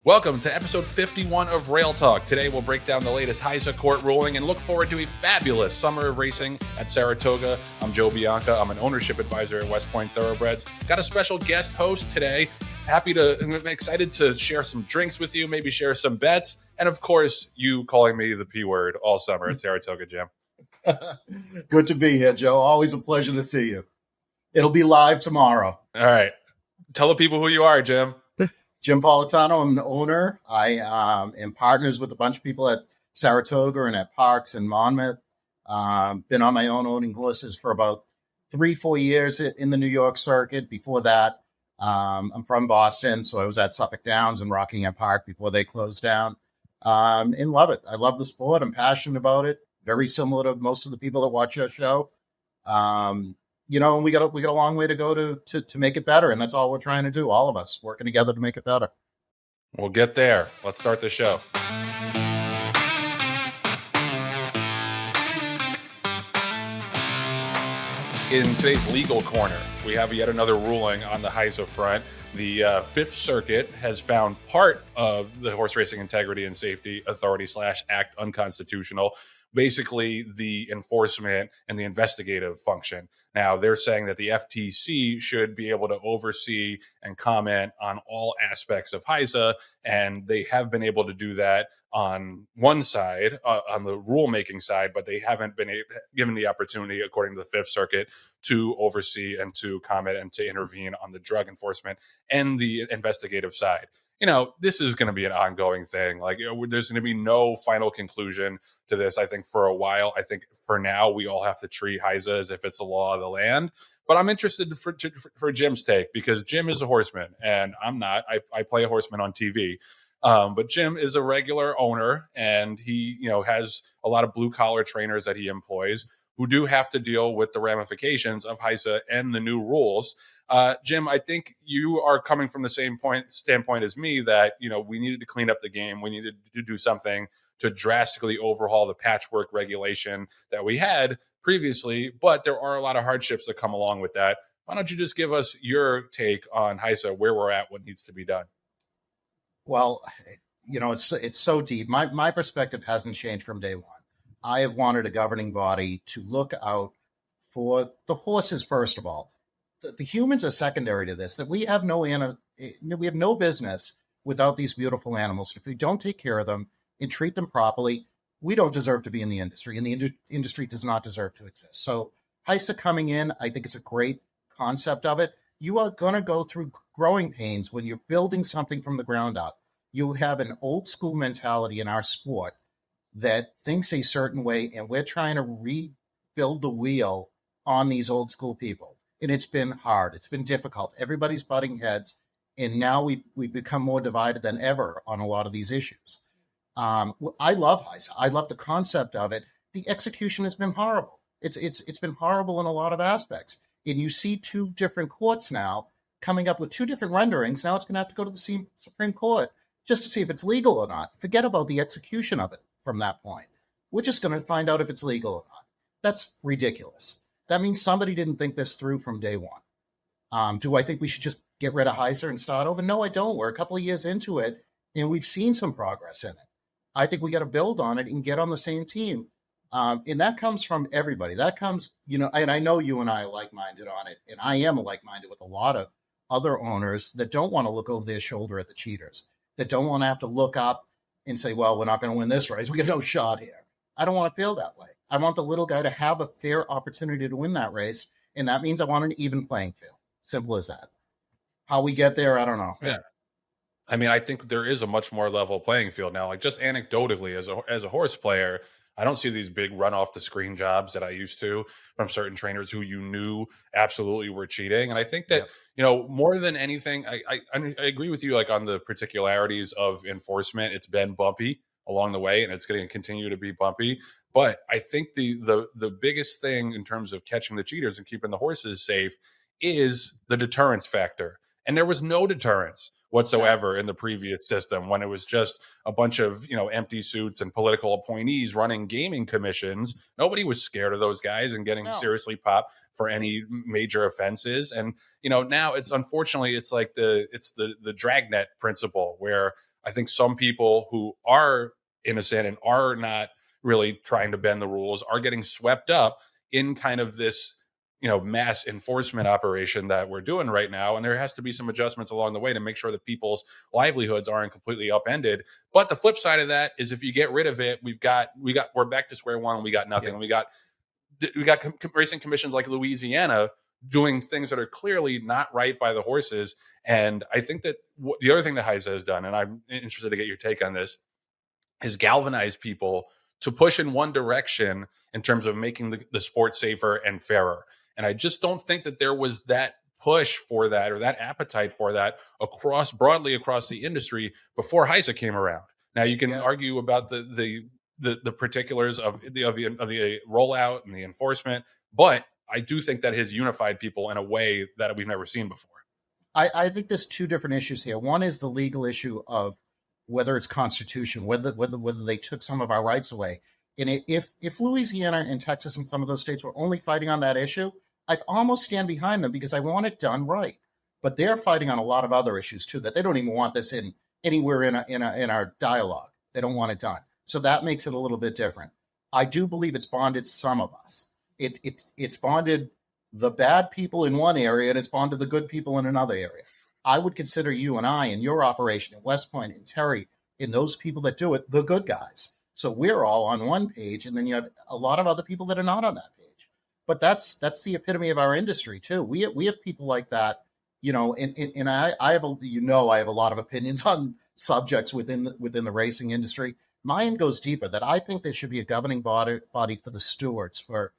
Welcome to episode 51 of Rail Talk. Today we'll break down the latest HISA court ruling and look forward to a fabulous summer of racing at Saratoga. I'm Joe Bianca. I'm an ownership advisor at West Point Thoroughbreds. Got a special guest host today. I'm excited to share some drinks with you, maybe share some bets, and of course, you calling me the P word all summer at Saratoga, Jim. Good to be here, Joe. Always a pleasure to see you. It'll be live tomorrow. All right. Tell the people who you are, Jim. Jim Politano, I'm an owner. I am partners with a bunch of people at Saratoga and at Parks and Monmouth. Been on my own owning horses for about 3-4 years in the New York circuit. Before that, I'm from Boston, so I was at Suffolk Downs and Rockingham Park before they closed down. And love it. I love the sport. I'm passionate about it. Very similar to most of the people that watch our show. And we got a long way to go to make it better, and that's all we're trying to do. All of us working together to make it better. We'll get there. Let's start the show. In today's legal corner, we have yet another ruling on the HISA front. The Fifth Circuit has found part of the Horse Racing Integrity and Safety Authority /Act unconstitutional. Basically, the enforcement and the investigative function. Now, they're saying that the FTC should be able to oversee and comment on all aspects of HISA, and they have been able to do that on one side, on the rulemaking side, but they haven't been given the opportunity, according to the Fifth Circuit, to oversee and to comment and to intervene on the drug enforcement and the investigative side. This is going to be an ongoing thing. There's going to be no final conclusion to this, I think, for a while. I think for now, we all have to treat HISA as if it's the law of the land. But I'm interested for Jim's take, because Jim is a horseman and I'm not. I play a horseman on TV. But Jim is a regular owner, and he, has a lot of blue collar trainers that he employs who do have to deal with the ramifications of HISA and the new rules. Jim, I think you are coming from the same standpoint as me that, we needed to clean up the game. We needed to do something to drastically overhaul the patchwork regulation that we had previously, but there are a lot of hardships that come along with that. Why don't you just give us your take on HISA, where we're at, what needs to be done? Well, it's so deep. My perspective hasn't changed from day one. I have wanted a governing body to look out for the horses, first of all. The humans are secondary to this, that we have no business without these beautiful animals. If we don't take care of them and treat them properly, we don't deserve to be in the industry, and the industry does not deserve to exist. So HISA coming in, I think it's a great concept of it. You are going to go through growing pains when you're building something from the ground up. You have an old school mentality in our sport that thinks a certain way, and we're trying to rebuild the wheel on these old school people. And it's been hard. It's been difficult. Everybody's butting heads, and now we've become more divided than ever on a lot of these issues. I love HISA. I love the concept of it. The execution has been horrible. It's been horrible in a lot of aspects. And you see two different courts now coming up with two different renderings. Now it's going to have to go to the Supreme Court just to see if it's legal or not. Forget about the execution of it from that point. We're just going to find out if it's legal or not. That's ridiculous. That means somebody didn't think this through from day one. Do I think we should just get rid of HISA and start over? No, I don't. We're a couple of years into it, and we've seen some progress in it. I think we got to build on it and get on the same team. And that comes from everybody. That comes, and I know you and I are like-minded on it, and I am like-minded with a lot of other owners that don't want to look over their shoulder at the cheaters, that don't want to have to look up and say, well, we're not going to win this race. We got no shot here. I don't want to feel that way. I want the little guy to have a fair opportunity to win that race, and that means I want an even playing field. Simple as that. How we get there, I don't know. Yeah. I mean, I think there is a much more level playing field now. Like, just anecdotally, as a horse player, I don't see these big run off the screen jobs that I used to from certain trainers who you knew absolutely were cheating. And I think that, more than anything, I agree with you, like, on the particularities of enforcement. It's been bumpy along the way, and it's going to continue to be bumpy. But I think the biggest thing in terms of catching the cheaters and keeping the horses safe is the deterrence factor. And there was no deterrence whatsoever in the previous system, when it was just a bunch of, empty suits and political appointees running gaming commissions. Nobody was scared of those guys and getting seriously popped for any major offenses. And, now it's unfortunately, it's like the dragnet principle, where I think some people who are innocent and are not really trying to bend the rules are getting swept up in kind of this mass enforcement operation that we're doing right now, and there has to be some adjustments along the way to make sure that people's livelihoods aren't completely upended. But the flip side of that is, if you get rid of it, we're back to square one, and we got nothing. Yeah. We got racing commissions like Louisiana doing things that are clearly not right by the horses. And I think that the other thing that HISA has done, and I'm interested to get your take on this, is galvanize people to push in one direction in terms of making the sport safer and fairer. And I just don't think that there was that push for that, or that appetite for that, broadly across the industry before HISA came around. Now you can argue about the particulars of the rollout and the enforcement, but I do think that has unified people in a way that we've never seen before. I think there's two different issues here. One is the legal issue of whether it's constitution, whether they took some of our rights away. And if Louisiana and Texas and some of those states were only fighting on that issue, I'd almost stand behind them because I want it done right. But they're fighting on a lot of other issues too, that they don't even want this anywhere in our dialogue. They don't want it done. So that makes it a little bit different. I do believe it's bonded some of us. It's bonded the bad people in one area, and it's bonded the good people in another area. I would consider you and I and your operation at West Point and Terry and those people that do it the good guys. So we're all on one page, and then you have a lot of other people that are not on that page. But that's the epitome of our industry too. We have people like that, and I have I have a lot of opinions on subjects within the racing industry. Mine goes deeper, that I think there should be a governing body for the stewards for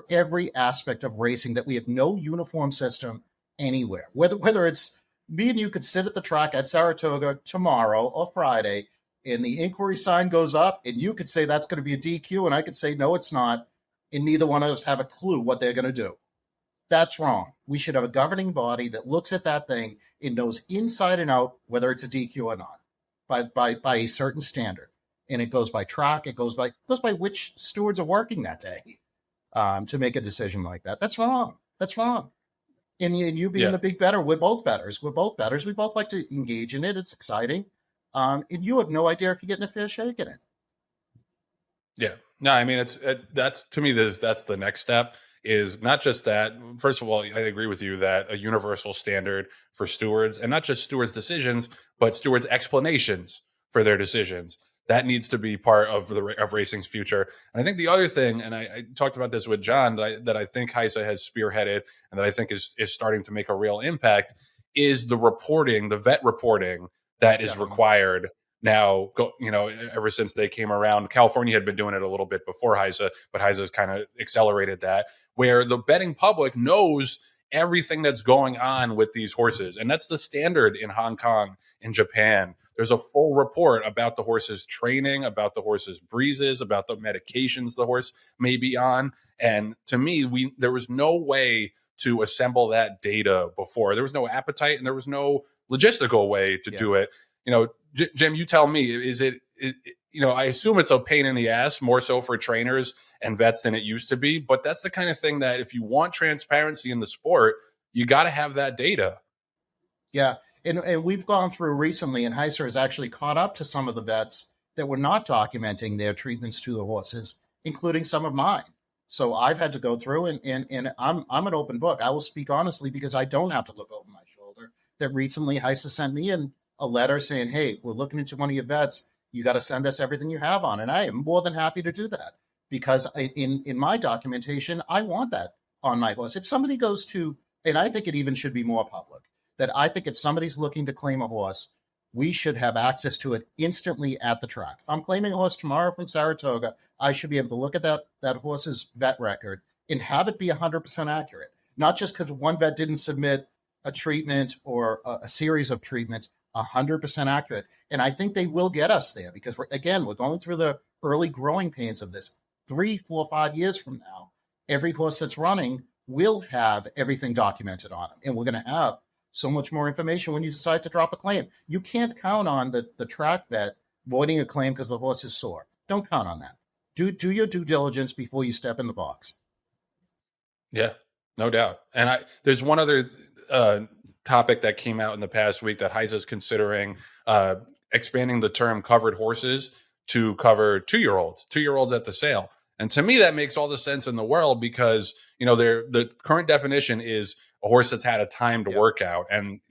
every aspect of racing, that we have no uniform system anywhere. Whether it's me and you could sit at the track at Saratoga tomorrow or Friday, and the inquiry sign goes up, and you could say that's going to be a DQ, and I could say, no, it's not, and neither one of us have a clue what they're going to do. That's wrong. We should have a governing body that looks at that thing and knows inside and out whether it's a DQ or not by a certain standard. And it goes by track. It goes by which stewards are working that day. To make a decision like that. That's wrong. That's wrong. And you being the big bettor, we're both bettors. We both like to engage in it. It's exciting. And you have no idea if you're getting a fair shake in it. Yeah. No, I mean, that's to me, that's the next step, is not just that. First of all, I agree with you that a universal standard for stewards, and not just stewards' decisions, but stewards' explanations for their decisions. That needs to be part of racing's future. And I think the other thing, and I talked about this with John, that I think HISA has spearheaded, and that I think is starting to make a real impact, is the reporting, the vet reporting that is required now. Ever since they came around, California had been doing it a little bit before HISA, but HISA has kind of accelerated that, where the betting public knows everything that's going on with these horses. And that's the standard in Hong Kong, in Japan. There's a full report about the horse's training, about the horse's breezes, about the medications the horse may be on. And to me, there was no way to assemble that data before. There was no appetite, and there was no logistical way to do it. Jim, you tell me, is it I assume it's a pain in the ass, more so for trainers and vets than it used to be. But that's the kind of thing that, if you want transparency in the sport, you got to have that data. Yeah. And we've gone through recently, and HISA has actually caught up to some of the vets that were not documenting their treatments to the horses, including some of mine. So I've had to go through, and I'm an open book. I will speak honestly, because I don't have to look over my shoulder. That recently HISA sent me a letter saying, hey, we're looking into one of your vets. You got to send us everything you have on. And I am more than happy to do that, because in my documentation, I want that on my horse. If somebody goes to, and I think it even should be more public, that I think if somebody's looking to claim a horse, we should have access to it instantly at the track. If I'm claiming a horse tomorrow from Saratoga, I should be able to look at that horse's vet record and have it be 100% accurate. Not just because one vet didn't submit a treatment or a series of treatments, 100% accurate. And I think they will get us there, because we're going through the early growing pains of this. 3, 4, 5 years from now, every horse that's running will have everything documented on them. And we're going to have so much more information when you decide to drop a claim. You can't count on the track vet voiding a claim because the horse is sore. Don't count on that. Do your due diligence before you step in the box. Yeah, no doubt. And there's one other topic that came out in the past week that HISA is considering expanding the term covered horses to cover 2-year-olds at the sale. And to me, that makes all the sense in the world because, the current definition is a horse that's had a timed workout. And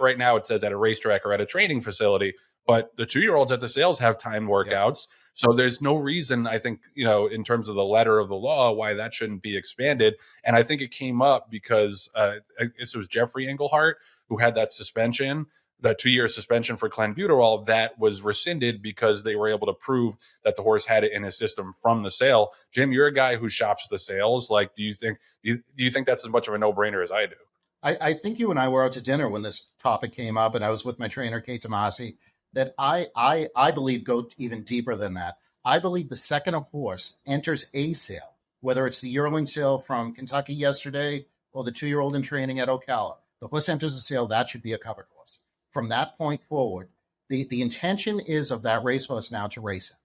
right now it says at a racetrack or at a training facility, but the 2-year-olds at the sales have timed workouts. So there's no reason, I think, in terms of the letter of the law, why that shouldn't be expanded. And I think it came up because I guess it was Jeffrey Englehart who had that suspension, that 2-year suspension for clenbuterol that was rescinded because they were able to prove that the horse had it in his system from the sale. Jim, you're a guy who shops the sales. Like, do you think that's as much of a no-brainer as I do? I think you and I were out to dinner when this topic came up, and I was with my trainer, Kate Tomasi, that I believe go even deeper than that. I believe the second a horse enters a sale, whether it's the yearling sale from Kentucky yesterday or the 2-year-old in training at Ocala, the horse enters a sale, that should be a covered horse. From that point forward, the intention is of that racehorse now to race him.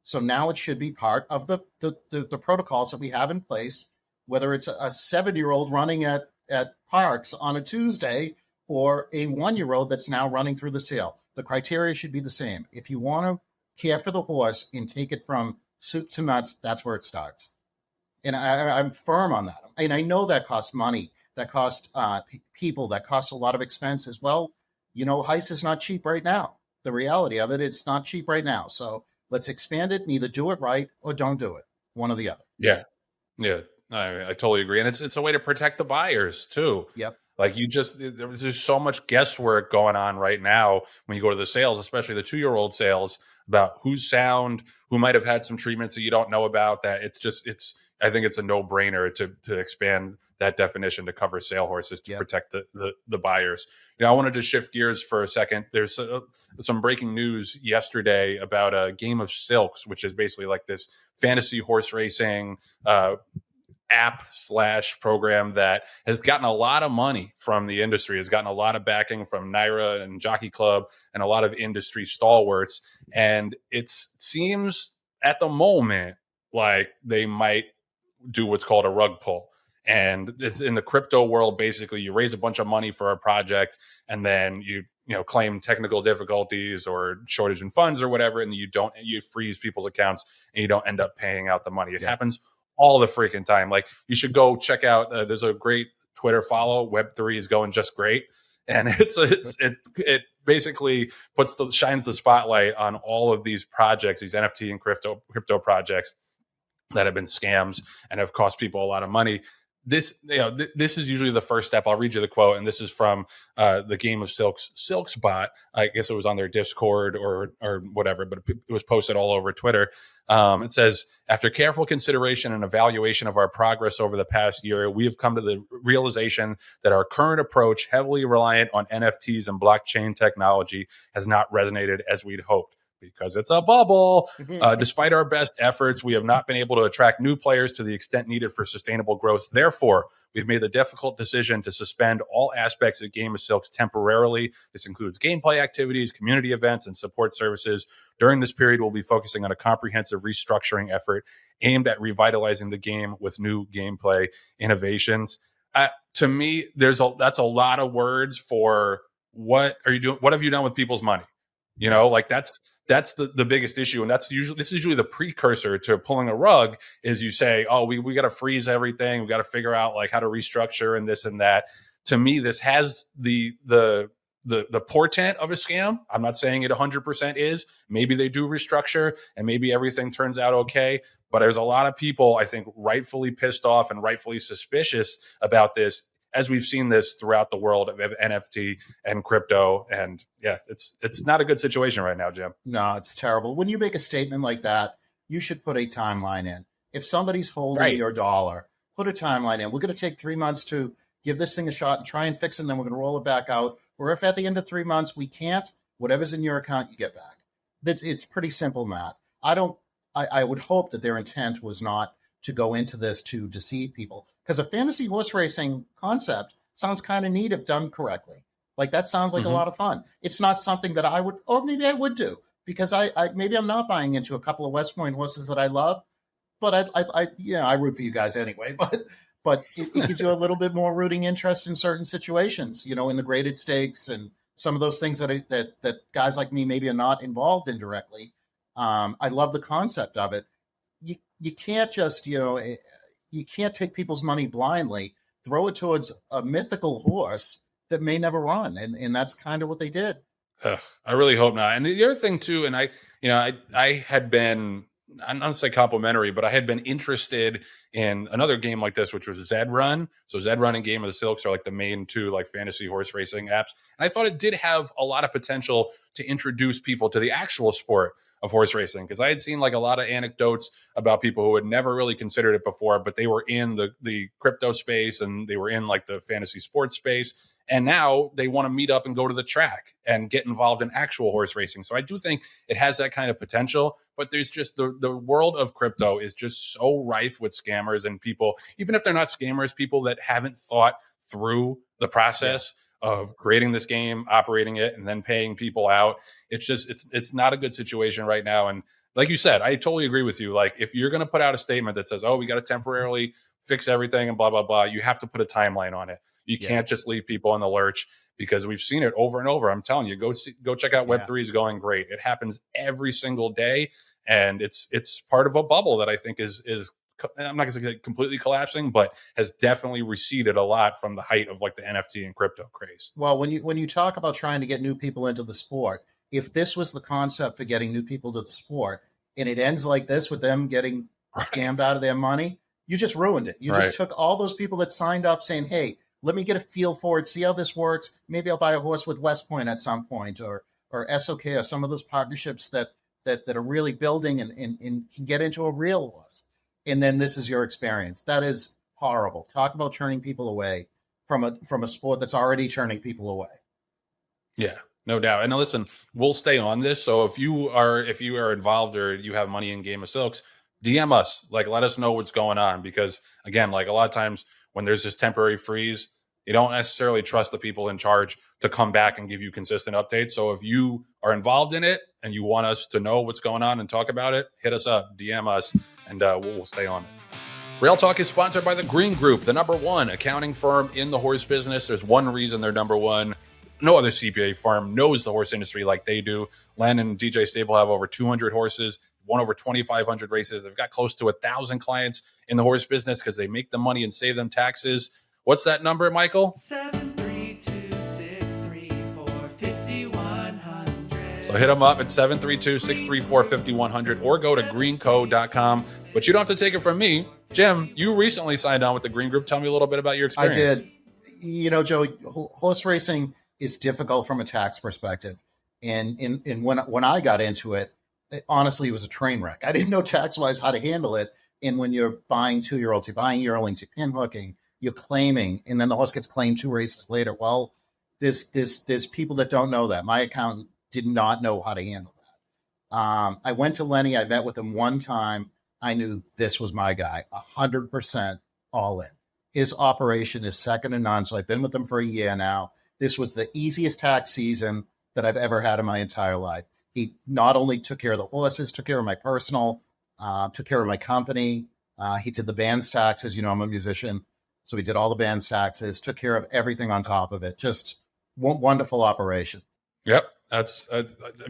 So now it should be part of the protocols that we have in place, whether it's a 7-year-old running at Parks on a Tuesday or a 1-year-old that's now running through the sale. The criteria should be the same. If you want to care for the horse and take it from soup to nuts, that's where it starts. And I'm firm on that. And I know that costs money, that costs people, that costs a lot of expenses. Well, HISA is not cheap right now. The reality of it, it's not cheap right now. So let's expand it and either do it right or don't do it. One or the other. Yeah. I totally agree. And it's a way to protect the buyers too. Yep. Like there's so much guesswork going on right now when you go to the sales, especially the 2-year-old sales, about who's sound, who might have had some treatments that you don't know about. That I think it's a no-brainer to expand that definition to cover sale horses to protect the buyers. I wanted to shift gears for a second. There's some breaking news yesterday about a Game of Silks, which is basically like this fantasy horse racing app/program that has gotten a lot of money from the industry, has gotten a lot of backing from NYRA and Jockey Club and a lot of industry stalwarts. And it seems at the moment like they might do what's called a rug pull. And it's in the crypto world. Basically, you raise a bunch of money for a project and then you claim technical difficulties or shortage in funds or whatever, and you freeze people's accounts and you don't end up paying out the money. It happens all the freaking time. Like, you should go check out. There's a great Twitter follow. Web3 is going just great, and it basically shines the spotlight on all of these projects, these NFT and crypto projects that have been scams and have cost people a lot of money. This is usually the first step. I'll read you the quote, and this is from the Game of Silks bot. I guess it was on their Discord or whatever, but it was posted all over Twitter. It says, after careful consideration and evaluation of our progress over the past year, we have come to the realization that our current approach, heavily reliant on NFTs and blockchain technology, has not resonated as we'd hoped. Because it's a bubble. Despite our best efforts, we have not been able to attract new players to the extent needed for sustainable growth. Therefore, we've made the difficult decision to suspend all aspects of Game of Silks temporarily. This includes gameplay activities, community events, and support services. During this period, we'll be focusing on a comprehensive restructuring effort aimed at revitalizing the game with new gameplay innovations. To me, that's a lot of words for what are you doing? What have you done with people's money? Like that's the biggest issue. And this is usually the precursor to pulling a rug, is you say, oh, we got to freeze everything. We got to figure out like how to restructure and this and that. To me, this has the portent of a scam. I'm not saying it 100% is. Maybe they do restructure and maybe everything turns out okay. But there's a lot of people, I think, rightfully pissed off and rightfully suspicious about this, as we've seen this throughout the world of NFT and crypto. And it's not a good situation right now, Jim. No, it's terrible. When you make a statement like that, you should put a timeline in. If somebody's holding your dollar, put a timeline in. We're going to take 3 months to give this thing a shot and try and fix it, and then we're going to roll it back out. Or if at the end of 3 months we can't, whatever's in your account, you get back. It's pretty simple math. I would hope that their intent was not to go into this to deceive people, because a fantasy horse racing concept sounds kind of neat if done correctly. Like, that sounds like a lot of fun. It's not something that I would, or maybe I would do, because maybe I'm not buying into a couple of West Point horses that I love, but I root for you guys anyway. But it gives you a little bit more rooting interest in certain situations, in the graded stakes and some of those things that guys like me maybe are not involved in directly. I love the concept of it. You can't just, you can't take people's money blindly, throw it towards a mythical horse that may never run. And that's kind of what they did. I really hope not. And the other thing too, and I had been, I'm not say complimentary, but I had been interested in another game like this, which was Zed Run. So Zed Run and Game of the Silks are like the main two like fantasy horse racing apps. And I thought it did have a lot of potential to introduce people to the actual sport of horse racing, because I had seen like a lot of anecdotes about people who had never really considered it before, but they were in the crypto space and they were in like the fantasy sports space. And now they want to meet up and go to the track and get involved in actual horse racing. So I do think it has that kind of potential, but there's just the world of crypto is just so rife with scammers and people, even if they're not scammers, people that haven't thought through the process of creating this game, operating it, and then paying people out. It's just, it's not a good situation right now. And like you said, I totally agree with you. Like if you're going to put out a statement that says, oh, we got to temporarily fix everything and blah, blah, blah, you have to put a timeline on it. You can't just leave people in the lurch, because we've seen it over and over. I'm telling you, go check out Web3 is going great. It happens every single day. And it's part of a bubble that I think is I'm not going to say completely collapsing, but has definitely receded a lot from the height of like the NFT and crypto craze. Well, when you talk about trying to get new people into the sport, if this was the concept for getting new people to the sport and it ends like this with them getting scammed out of their money, you just ruined it. You just took all those people that signed up saying, hey, let me get a feel for it, see how this works. Maybe I'll buy a horse with West Point at some point, or SOK, or some of those partnerships that are really building and can get into a real horse. And then this is your experience. That is horrible. Talk about turning people away from a sport that's already turning people away. Yeah, no doubt. And listen, we'll stay on this. So if you are involved or you have money in Game of Silks, DM us, like let us know what's going on, because again, like a lot of times when there's this temporary freeze, you don't necessarily trust the people in charge to come back and give you consistent updates. So if you are involved in it and you want us to know what's going on and talk about it, hit us up, DM us, and we'll stay on it. Rail Talk is sponsored by the Green Group, the #1 accounting firm in the horse business. There's one reason they're #1. No other CPA firm knows the horse industry like they do. Len and DJ Stable have over 200 horses, won over 2,500 races. They've got close to 1,000 clients in the horse business because they make the money and save them taxes. What's that number, Michael? 732-634-5100. So hit them up at 732-634-5100 or go to greenco.com. But you don't have to take it from me. Jim, you recently signed on with the Green Group. Tell me a little bit about your experience. I did. Joe, horse racing is difficult from a tax perspective. And when I got into it, honestly, it was a train wreck. I didn't know tax-wise how to handle it. And when you're buying 2-year-olds, you're buying yearlings, you're pinhooking, you're claiming, and then the horse gets claimed 2 races later. Well, there's people that don't know that. My accountant did not know how to handle that. I went to Lenny. I met with him one time. I knew this was my guy, 100% all in. His operation is second to none. So I've been with him for a year now. This was the easiest tax season that I've ever had in my entire life. He not only took care of the horses, took care of my personal, took care of my company. He did the band's taxes. I'm a musician. So he did all the band's taxes, took care of everything on top of it. Just wonderful operation. Yep. I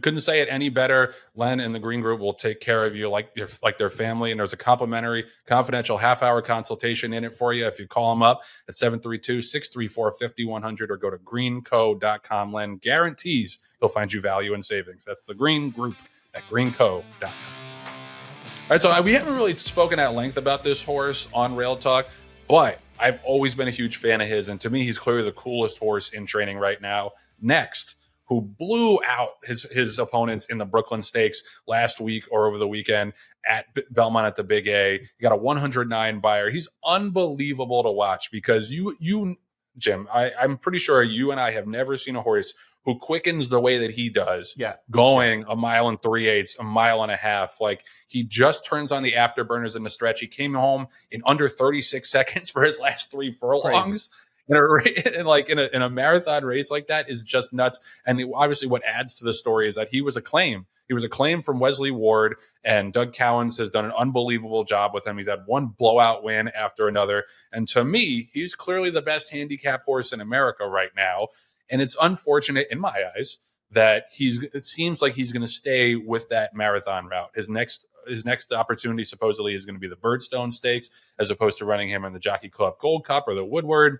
couldn't say it any better. Len and the Green Group will take care of you like their family. And there's a complimentary confidential half-hour consultation in it for you if you call them up at 732-634-5100 or go to greenco.com. Len guarantees he'll find you value and savings. That's the Green Group at greenco.com. All right, so we haven't really spoken at length about this horse on Rail Talk, but I've always been a huge fan of his. And to me, he's clearly the coolest horse in training right now. Next, who blew out his opponents in the Brooklyn Stakes last week or over the weekend at Belmont at the Big A. He got a 109 buyer. He's unbelievable to watch because you Jim, I'm pretty sure you and I have never seen a horse who quickens the way that he does, going a mile and 3/8, a mile and a half. Like he just turns on the afterburners in the stretch. He came home in under 36 seconds for his last 3 furlongs. In a marathon race like that is just nuts. And obviously what adds to the story is that he was a claim. He was a claim from Wesley Ward, and Doug Cowens has done an unbelievable job with him. He's had one blowout win after another. And to me, he's clearly the best handicap horse in America right now. And it's unfortunate in my eyes that it seems like he's going to stay with that marathon route. His next opportunity supposedly is going to be the Birdstone Stakes, as opposed to running him in the Jockey Club Gold Cup or the Woodward.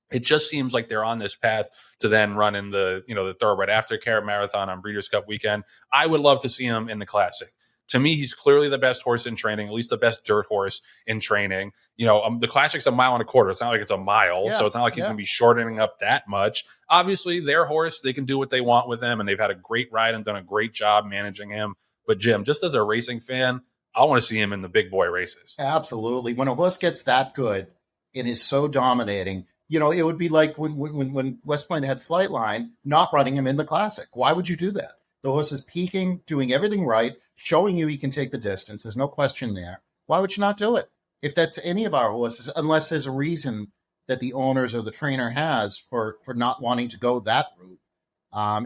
It just seems like they're on this path to then run in the Thoroughbred Aftercare Marathon on Breeders' Cup weekend. I would love to see him in the Classic. To me, he's clearly the best horse in training, at least the best dirt horse in training. The Classic's a mile and a quarter. It's not like it's a mile, so it's not like he's going to be shortening up that much. Obviously, their horse, they can do what they want with him, and they've had a great ride and done a great job managing him. But Jim, just as a racing fan, I want to see him in the big boy races. Absolutely. When a horse gets that good and is so dominating, it would be like when West Point had Flightline, not running him in the Classic. Why would you do that? The horse is peaking, doing everything right, showing you he can take the distance. There's no question there. Why would you not do it? If that's any of our horses, unless there's a reason that the owners or the trainer has for not wanting to go that route,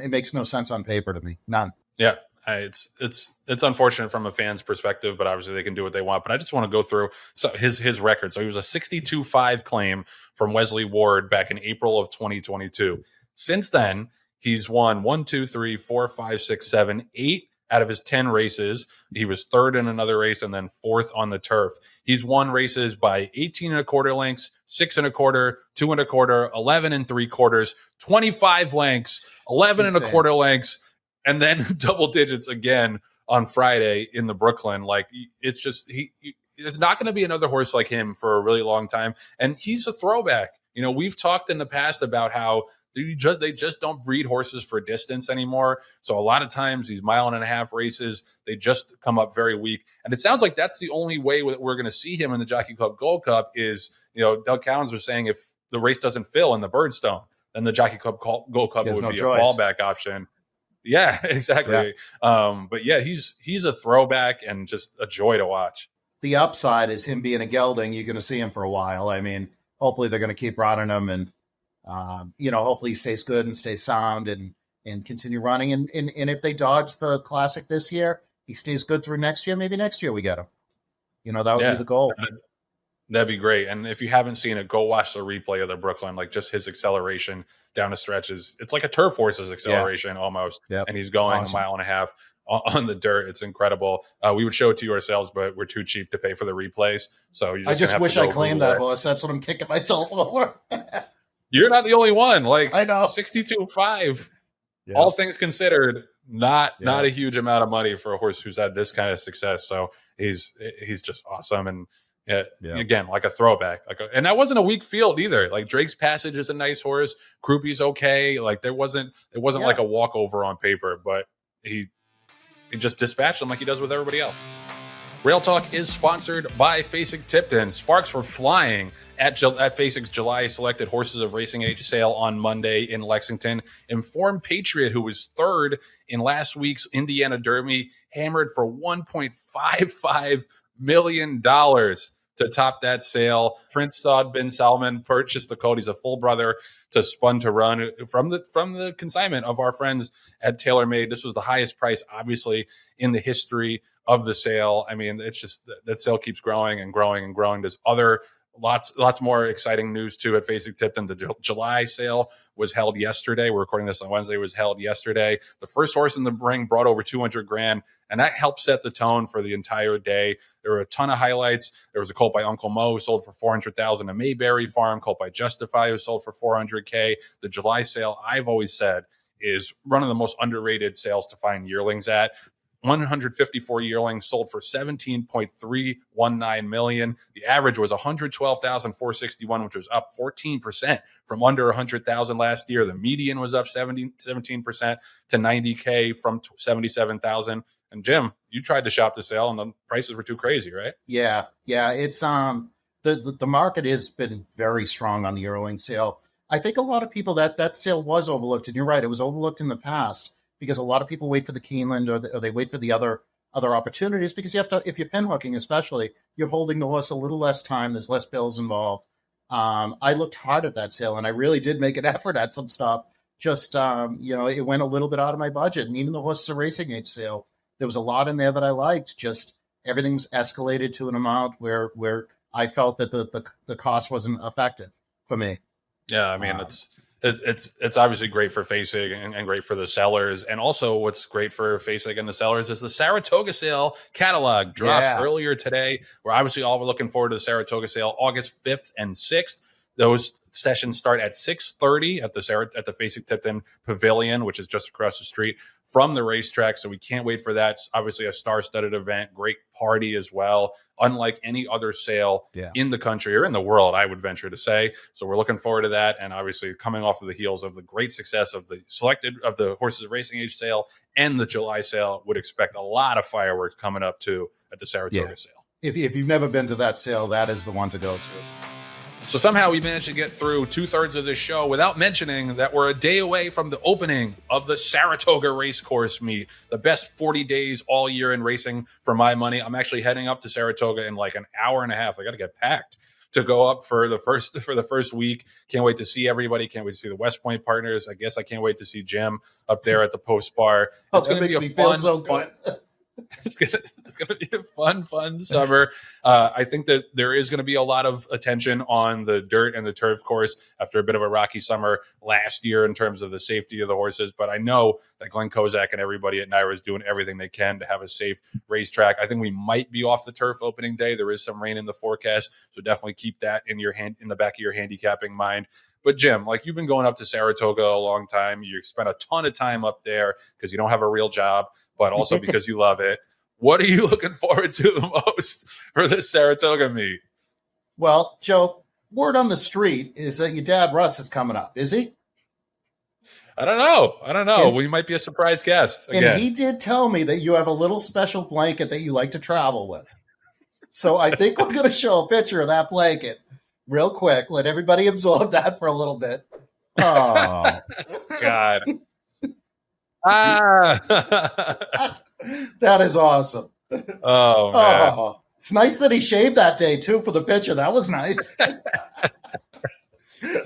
it makes no sense on paper to me. None. Yeah. It's unfortunate from a fan's perspective, but obviously they can do what they want. But I just want to go through his record. So he was a 62.5 claim from Wesley Ward back in April of 2022. Since then, he's won 8 out of his 10 races. He was third in another race and then fourth on the turf. He's won races by 18 1/4 lengths, 6 1/4, 2 1/4, 11 3/4, 25 lengths, 11 1/4 lengths, and then double digits again on Friday in the Brooklyn. Like, it's just, it's not going to be another horse like him for a really long time. And he's a throwback. We've talked in the past about how they just don't breed horses for distance anymore. So a lot of times these 1.5 mile races, they just come up very weak. And it sounds like that's the only way that we're going to see him in the Jockey Club Gold Cup is, Doug Cowens was saying if the race doesn't fill in the Birdstone, then the Jockey Club Gold Cup would be a fallback option. Yeah, exactly. Yeah. But yeah, he's a throwback and just a joy to watch. The upside is him being a gelding. You're going to see him for a while. I mean, hopefully they're going to keep running him, and hopefully he stays good and stays sound and continue running. And if they dodge the Classic this year, he stays good through next year. Maybe next year we get him. That would be the goal. That'd be great. And if you haven't seen it, go watch the replay of the Brooklyn. Like, just his acceleration down the stretch it's like a turf horse's acceleration almost. Yep. And he's going 1.5 miles on the dirt. It's incredible. We would show it to you ourselves, but we're too cheap to pay for the replays. So I just wish I claimed that horse. That's what I'm kicking myself over. You're not the only one. Like, I know. 62.5, all things considered, not a huge amount of money for a horse who's had this kind of success. So he's just awesome. And again, like a throwback. And that wasn't a weak field either. Like, Drake's Passage is a nice horse. Croupie's okay. Like, it wasn't like a walkover on paper, but he just dispatched them like he does with everybody else. Rail Talk is sponsored by Fasig Tipton. Sparks were flying at Fasig's July Selected Horses of Racing Age sale on Monday in Lexington. Informed Patriot, who was third in last week's Indiana Derby, hammered for $1.55 million to top that sale. Prince Saud bin Salman purchased the colt. He's a full brother to Spun to Run from the consignment of our friends at TaylorMade. This was the highest price, obviously, in the history of the sale. I mean, it's just that sale keeps growing and growing and growing. There's lots more exciting news too at Fasig Tipton. The July sale was held yesterday. We're recording this on Wednesday. It was held yesterday. The first horse in the ring brought over $200,000, and that helped set the tone for the entire day. There were a ton of highlights. There was a colt by Uncle Mo who sold for $400,000. A Mayberry Farm colt by Justify who sold for $400K. The July sale, I've always said, is one of the most underrated sales to find yearlings at. 154 yearlings sold for $17.319 million. The average was 112,461, which was up 14% from under 100,000 last year. The median was up 17% to $90K from 77,000. And Jim, you tried to shop the sale, and the prices were too crazy, right? Yeah. It's the market has been very strong on the yearling sale. I think a lot of people that sale was overlooked, and you're right, it was overlooked in the past, because a lot of people wait for the Keeneland or they wait for the other opportunities, because you have to, if you're pinhooking especially, you're holding the horse a little less time. There's less bills involved. I looked hard at that sale, and I really did make an effort at some stuff. Just, it went a little bit out of my budget. And even the Horses of Racing Age sale, there was a lot in there that I liked. Just everything's escalated to an amount where I felt that the cost wasn't effective for me. Yeah, I mean, It's obviously great for Facing and great for the sellers. And also what's great for Facing and the sellers is the Saratoga sale catalog dropped Yeah. earlier today. We're obviously all looking forward to the Saratoga sale, August 5th and 6th. Those sessions start at 6:30 at the Facing Tipton Pavilion, which is just across the street from the racetrack. So we can't wait for that. It's obviously a star-studded event, great party as well, unlike any other sale in the country or in the world, I would venture to say. So we're looking forward to that, and obviously coming off of the heels of the great success of the Horses Racing Age sale and the July sale, would expect a lot of fireworks coming up too at the Saratoga sale. If you've never been to that sale, that is the one to go to. So somehow we managed to get through 2/3 of this show without mentioning that we're a day away from the opening of the Saratoga Racecourse Meet, the best 40 days all year in racing for my money. I'm actually heading up to Saratoga in like an hour and a half. I got to get packed to go up for the first week. Can't wait to see everybody. Can't wait to see the West Point partners. I guess I can't wait to see Jim up there at the post bar. It's going to be a fun. It's gonna be a fun summer. I think that there is going to be a lot of attention on the dirt and the turf course after a bit of a rocky summer last year in terms of the safety of the horses. But I know that Glenn Kozak and everybody at NYRA is doing everything they can to have a safe racetrack. I think we might be off the turf opening day. There is some rain in the forecast, so definitely keep that in the back of your handicapping mind. But Jim, like, you've been going up to Saratoga a long time. You spent a ton of time up there because you don't have a real job, but also because you love it. What are you looking forward to the most for this Saratoga meet? Well, Joe, word on the street is that your dad, Russ, is coming up. Is he? I don't know. We might be a surprise guest again. And he did tell me that you have a little special blanket that you like to travel with. So I think we're going to show a picture of that blanket real quick. Let everybody absorb that for a little bit. Oh, God. That is awesome. Oh, man. Oh, it's nice that he shaved that day too for the picture. That was nice.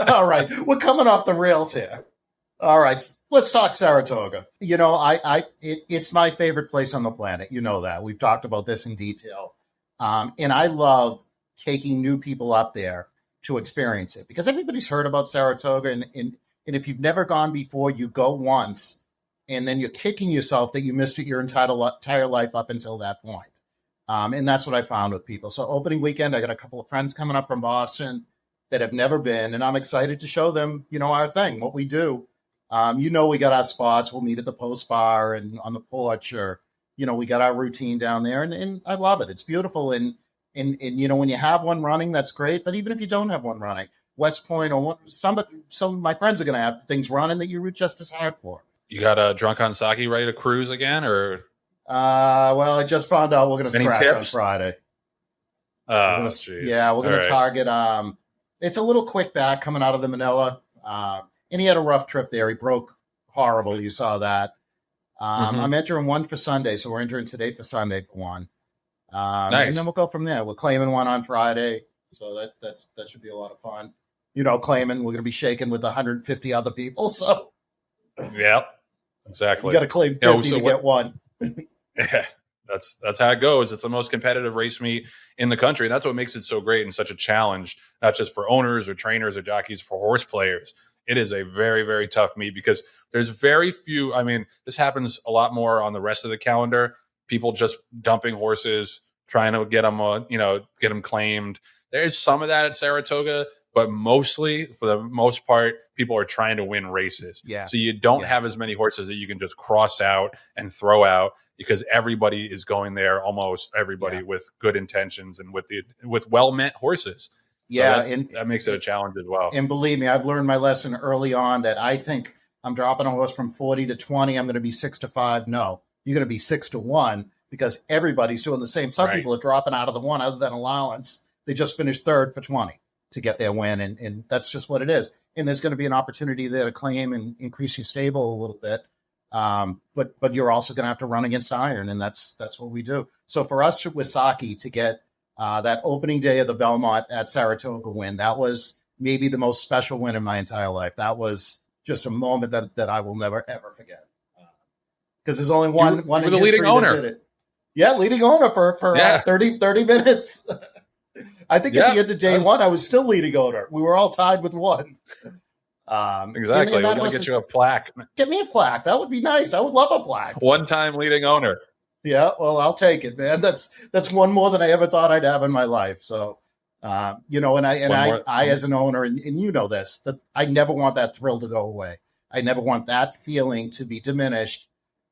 All right, we're coming off the rails here. All right, let's talk Saratoga. You know, it's my favorite place on the planet. You know that. We've talked about this in detail. And I love taking new people up there to experience it because everybody's heard about Saratoga. And if you've never gone before, you go once and then you're kicking yourself that you missed it your entire life up until that point. And that's what I found with people. So opening weekend, I got a couple of friends coming up from Boston that have never been, and I'm excited to show them, you know, our thing, what we do. You know, we got our spots. We'll meet at the post bar and on the porch, or, you know, we got our routine down there, and I love it. It's beautiful. And you know, when you have one running, that's great. But even if you don't have one running, West Point or some of my friends are going to have things running that you root just as hard for. You got a Drunk on Sake ready to cruise again, or? Well, I just found out we're going to scratch on Friday. Oh, jeez. Yeah, we're going to target. It's a little quick back coming out of the Manila. And he had a rough trip there. He broke horrible. You saw that. I'm entering one for Sunday, so we're entering today for Sunday for one. Nice. And then we'll go from there. We're claiming one on Friday, so that should be a lot of fun. You know, claiming we're going to be shaking with 150 other people. So, yep, exactly. You got to claim 50 to get one. Yeah, that's how it goes. It's the most competitive race meet in the country, and that's what makes it so great and such a challenge, not just for owners or trainers or jockeys, for horse players. It is a very, very tough meet because there's very few. I mean, this happens a lot more on the rest of the calendar. People just dumping horses, trying to get them claimed. There's some of that at Saratoga, but mostly, for the most part, people are trying to win races. Yeah. So you don't have as many horses that you can just cross out and throw out because everybody is going there, almost everybody, with good intentions and with well-meant horses. So that makes it a challenge as well. And believe me, I've learned my lesson early on that I think I'm dropping a horse from 40 to 20. I'm going to be 6-5. No, you're going to be 6-1 because everybody's doing the same. Some people are dropping out of the one other than allowance. They just finished third for 20 to get their win. And that's just what it is. And there's going to be an opportunity there to claim and increase your stable a little bit. But you're also going to have to run against iron. And that's what we do. So for us with Saki to get that opening day of the Belmont at Saratoga win, that was maybe the most special win in my entire life. That was just a moment that I will never, ever forget. Because there's only one in the history leading owner. that did it. Yeah, leading owner for 30 minutes. I think at the end of day one, I was still leading owner. We were all tied with one. Exactly. And We're that going to horse get you a plaque. get me a plaque. That would be nice. I would love a plaque. One-time leading owner. Yeah, well, I'll take it, man. That's one more than I ever thought I'd have in my life. So, and I as an owner, and you know this, that I never want that thrill to go away. I never want that feeling to be diminished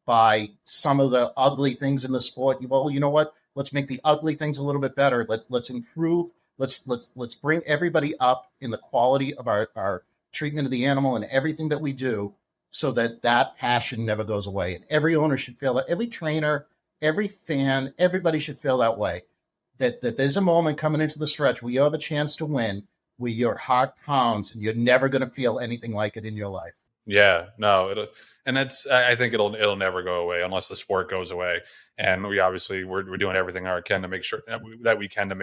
by some of the ugly things in the sport. Well, you know what? Let's make the ugly things a little bit better. Let's improve. Let's bring everybody up in the quality of our treatment of the animal and everything that we do, so that passion never goes away. And every owner should feel that. Every trainer, every fan, everybody should feel that way. That there's a moment coming into the stretch where you have a chance to win, where your heart pounds, and you're never going to feel anything like it in your life. Yeah, no, I think it'll never go away unless the sport goes away. And we're doing everything we can to make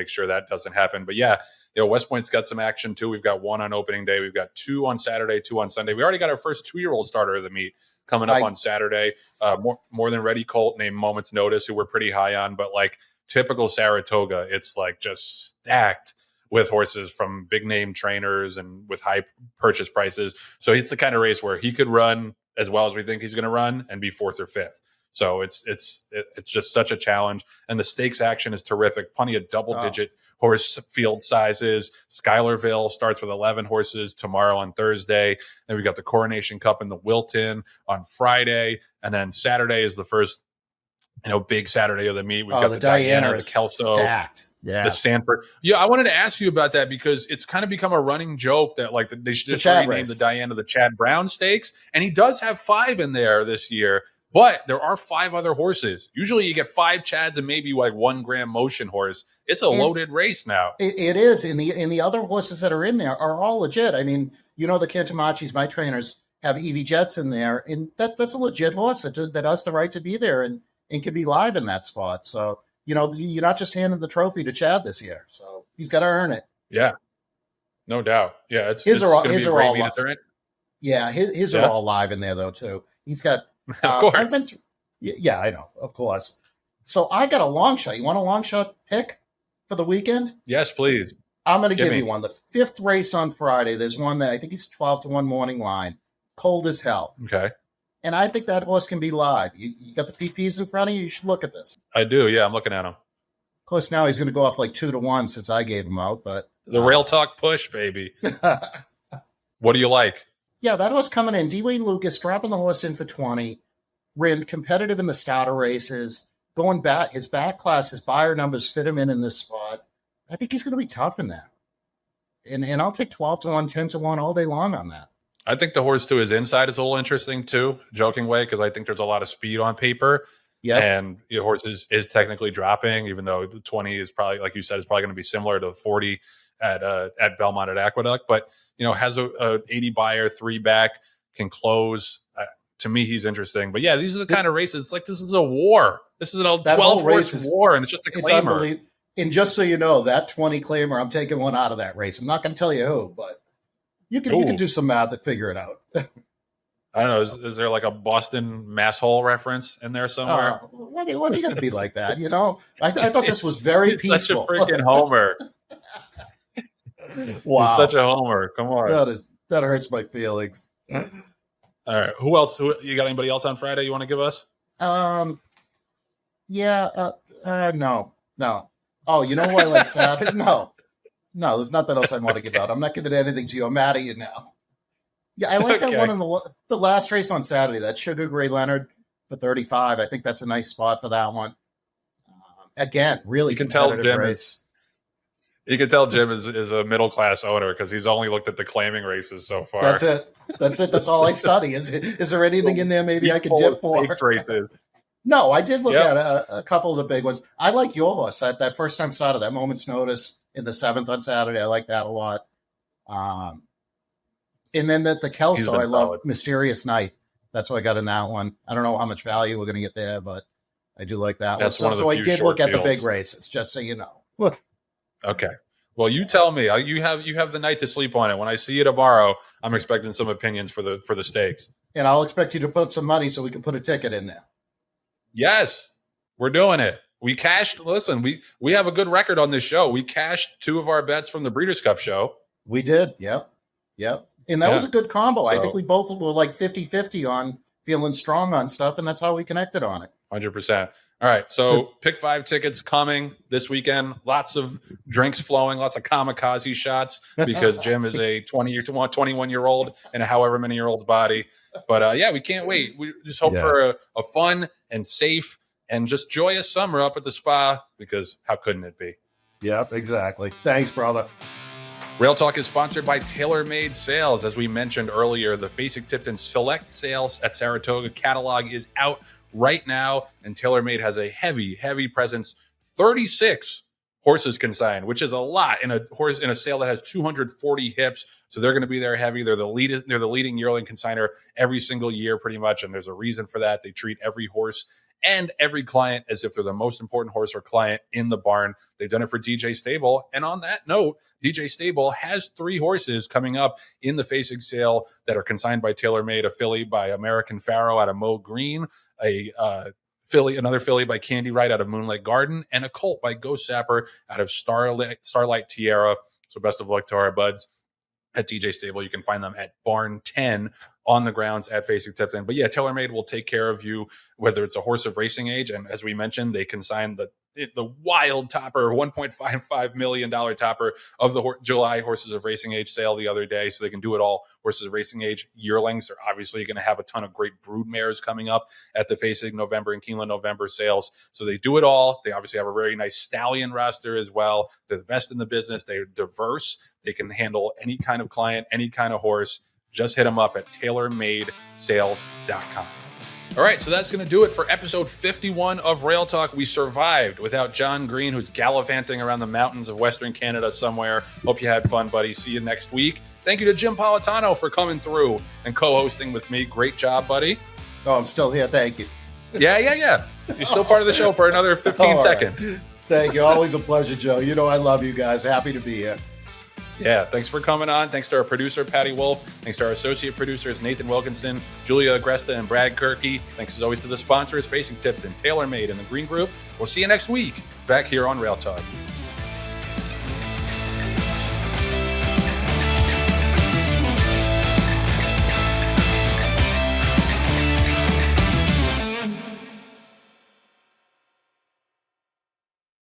sure that doesn't happen. But yeah, West Point's got some action too. We've got one on opening day. We've got 2 on Saturday, 2 on Sunday. We already got our first 2-year-old starter of the meet coming up on Saturday. More than ready colt named Moment's Notice, who we're pretty high on, but like typical Saratoga, it's like just stacked with horses from big name trainers and with high purchase prices. So it's the kind of race where he could run as well as we think he's going to run and be 4th or 5th. So it's just such a challenge. And the stakes action is terrific. Plenty of double-digit horse field sizes. Schuylerville starts with 11 horses tomorrow on Thursday. Then we got the Coronation Cup in the Wilton on Friday. And then Saturday is the first, big Saturday of the meet. We've got the Diana, the Kelso. Stacked. Yeah. The Sanford. Yeah, I wanted to ask you about that because it's kind of become a running joke that like they should just rename the Diana the Chad Brown Stakes. And he does have 5 in there this year, but there are 5 other horses. Usually you get 5 Chads and maybe like 1 Grand Motion horse. It's a loaded race now. It is. And the other horses that are in there are all legit. I mean, the Cantamachis, my trainers, have Evie Jets in there. And that's a legit horse that has the right to be there and can be live in that spot. So, you're not just handing the trophy to Chad this year, so he's got to earn it. Yeah, no doubt. Yeah, it's going to be a great meet to earn it. Yeah, his are all live in there though too. He's got, of course. Yeah, I know, of course. So I got a long shot. You want a long shot pick for the weekend? Yes, please. I'm going to give you one. The 5th race on Friday. There's one that I think it's 12-1 morning line. Cold as hell. Okay. And I think that horse can be live. You got the PPs in front of you? You should look at this. I do, yeah. I'm looking at him. Of course, now he's going to go off like 2-1 since I gave him out. But the Rail Talk push, baby. What do you like? Yeah, that horse coming in. Dwayne Lucas dropping the horse in for 20. Ran competitive in the starter races. Going back, his back class, his buyer numbers fit him in this spot. I think he's going to be tough in that. And I'll take 12-1, 10-1 all day long on that. I think the horse to his inside is a little interesting too, joking way, because I think there's a lot of speed on paper. Yeah. And the horse is technically dropping, even though the 20 is probably, like you said, is probably going to be similar to the 40 at Belmont at Aqueduct. But, has a 80 buyer, 3 back, can close. To me, he's interesting. But yeah, these are the kind of races. It's like this is a war. This is an 12-horse war, and it's just a claimer. And just so you know, that 20 claimer, I'm taking one out of that race. I'm not going to tell you who, but you can do some math and figure it out. I don't know. Is there like a Boston mass hole reference in there somewhere? What are you going to be like that? I thought this was very peaceful. Such a freaking homer. Wow. He's such a homer. Come on. That hurts my feelings. All right. Who else? You got anybody else on Friday you want to give us? Yeah. No. Oh, you know who I like Saturday? No, there's nothing else I want to give out. I'm not giving anything to you. I'm mad at you now. Yeah, I like that one in the last race on Saturday, that Sugar Gray Leonard for 35. I think that's a nice spot for that one. Again, really competitive race. You can tell Jim is a middle-class owner because he's only looked at the claiming races so far. That's it. That's all I study. Is there anything in there maybe I could dip for? Races. No, I did look at a couple of the big ones. I like your horse, that first time starter, that Moment's Notice in the 7th on Saturday. I like that a lot. And then the Kelso, I love Mysterious Night. That's what I got in that one. I don't know how much value we're going to get there, but I do like that one. So I did look at the big races, just so you know. Okay. Well, you tell me. You have the night to sleep on it. When I see you tomorrow, I'm expecting some opinions for the stakes. And I'll expect you to put up some money so we can put a ticket in there. Yes, we're doing it. We cashed. Listen, we have a good record on this show. We cashed 2 of our bets from the Breeders' Cup show. We did. Yep. And that was a good combo. I So- think we both were like 50-50 on feeling strong on stuff, and that's how we connected on it. 100%. All right. So pick 5 tickets coming this weekend. Lots of drinks flowing, lots of kamikaze shots because Jim is a 21-year-old in a however many year old's body. But yeah, we can't wait. We just hope for a fun and safe and just joyous summer up at the spa, because how couldn't it be? Yep, exactly. Thanks, brother. Rail Talk is sponsored by TaylorMade Sales. As we mentioned earlier, the Fasig-Tipton Select Sales at Saratoga catalog is out right now, and TaylorMade has a heavy, heavy presence. 36 horses consigned, which is a lot in a sale that has 240 hips. So they're going to be there heavy. They're the leading yearling consigner every single year, pretty much, and there's a reason for that. They treat every horse and every client as if they're the most important horse or client in the barn. They've done it for DJ Stable. And on that note, DJ Stable has 3 horses coming up in the Fasig sale that are consigned by TaylorMade: a filly by American Pharaoh out of Mo Green, another filly by Candy Wright out of Moonlight Garden, and a colt by Ghost Sapper out of Starlight Tiara. So best of luck to our buds at DJ Stable. You can find them at Barn 10 on the grounds at Fasig-Tipton. But yeah, TaylorMade will take care of you, whether it's a horse of racing age. And as we mentioned, they consigned the wild topper, $1.55 million topper of the July Horses of Racing Age sale the other day. So they can do it all. Horses of Racing Age yearlings. They're obviously going to have a ton of great brood mares coming up at the Fasig November and Keeneland November sales. So they do it all. They obviously have a very nice stallion roster as well. They're the best in the business. They're diverse. They can handle any kind of client, any kind of horse. Just hit them up at tailormadesales.com. All right, so that's going to do it for episode 51 of Rail Talk. We survived without John Green, who's gallivanting around the mountains of Western Canada somewhere. Hope you had fun, buddy. See you next week. Thank you to Jim Politano for coming through and co-hosting with me. Great job, buddy. Oh, I'm still here. Thank you. Yeah. You're still part of the show for another 15 seconds. Thank you. Always a pleasure, Joe. You know I love you guys. Happy to be here. Yeah, thanks for coming on. Thanks to our producer, Patty Wolf. Thanks to our associate producers, Nathan Wilkinson, Julia Agresta, and Brad Kirky. Thanks as always to the sponsors, Fasig-Tipton, TaylorMade, and the Green Group. We'll see you next week back here on Rail Talk.